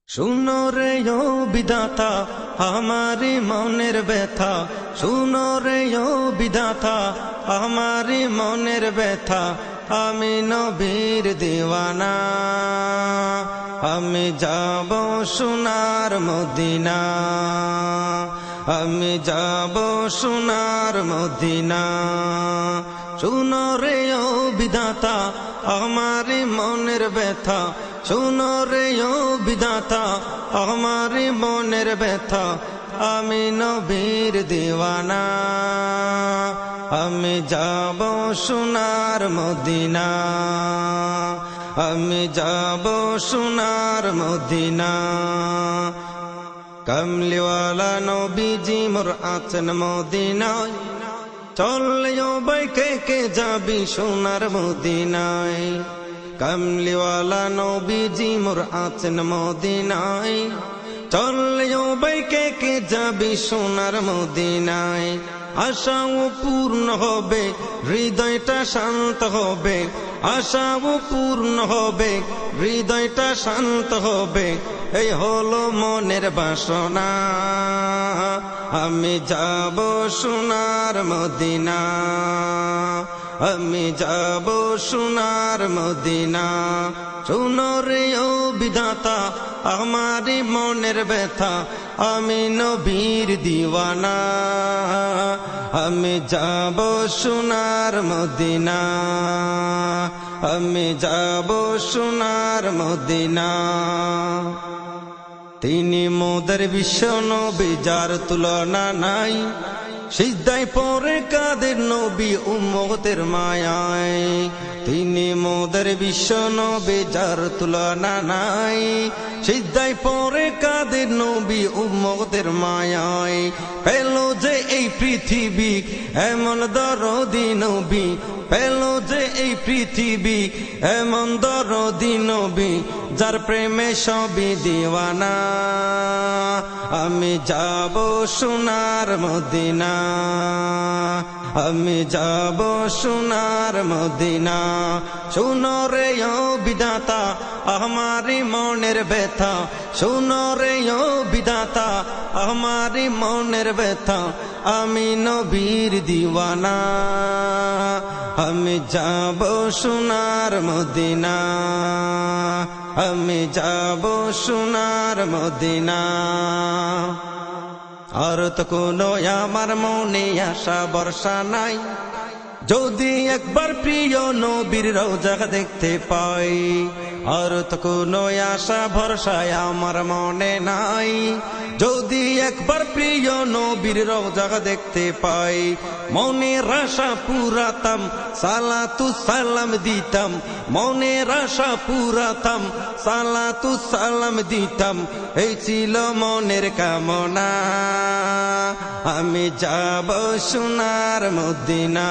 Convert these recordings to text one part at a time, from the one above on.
শুনো রে ও বিধাতা আমারি মনের ব্যথা, শুনো রে ও বিধাতা আমারি মনের ব্যথা। আমি নবীর দিওয়ানা, আমি যাব সোনার মদিনা, আমি যাব সোনার মদিনা। শুনো রে ও বিধাতা আমারি মনের ব্যথা, শুনো রে ও বিধাতা আমারি মনের ব্যথা। আমি নবীর দিওয়ানা, আমি যাব সোনার মদিনা, আমি যাব সোনার মদিনা। কামলিওয়ালা নবীজি মোর আছেন মদিনায়, চললেও বাইকে কে যাবি সোনার মদিনায়। কামলিওয়ালা নবীজি মোর আছেন মদিনায়, চললেও বাইকে কে যাবি সোনার মদিনায়। আশাও পূর্ণ হবে, হৃদয়টা শান্ত হবে, আশাও পূর্ণ হবে, হৃদয়টা শান্ত হবে। এই হলো মনের বাসনা, আমি যাব সোনার মদিনা, আমি যাব সোনার মদিনা। শুনো রে ও বিধাতা আমারি মনের ব্যথা, আমি নবীর দিওয়ানা, আমি যাব সোনার মদিনা, আমি যাব সোনার মদিনা। তিনি মোদের বিশ্ব নবী যার তুলনা নাই, সিজদায় পড়ে কাদের নবী উম্মতের মায়ায়। তিনি মোদের বিশ্ব নবী যার তুলনা নাই, সিজদায় পড়ে কাদের নবী উম্মতের মায়ায়। পেল যে এই পৃথিবী এমন দরদি নবী, পেল যে এই পৃথিবী এমন দরদি নবী, যার প্রেমে সবই দিওয়ানা। আমি যাব সোনার মদিনা, আমি যাব সোনার মদিনা। শুনো রে ও বিধাতা আমারি মনের ব্যথা, শুনো রে ও বিধাতা আমারি মনের ব্যথা। আমি নবীর দিওয়ানা, আমি যাব সোনার মদিনা, আমি যাব সোনার মদিনা। আর তো কোনো আমার মনে আশা ভরসা নাই, যদি একবার প্রিয় নবীর রওজা দেখতে পাই। আর তো কোনো আশা ভরসা আমার মনে নাই, যদি একবার প্রিয় নবীর রওজা দেখতে পাই। মনের আশা পুরাতাম, সালাতু সালাম দিতাম, মনের আশা পুরাতাম, সালাতু সালাম দিতাম। এই ছিল মনের কামনা, আমি যাব সোনার মদিনা,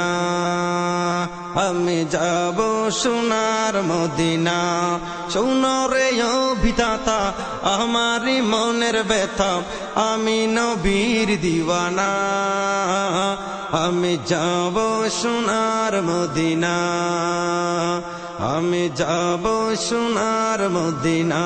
আমি যাব সোনার মদিনা। শুনো রে ও বিধাতা আমারি মনের ব্যথা, আমি নবীর দিওয়ানা, আমি যাব সোনার মদিনা, আমি যাব সোনার মদিনা।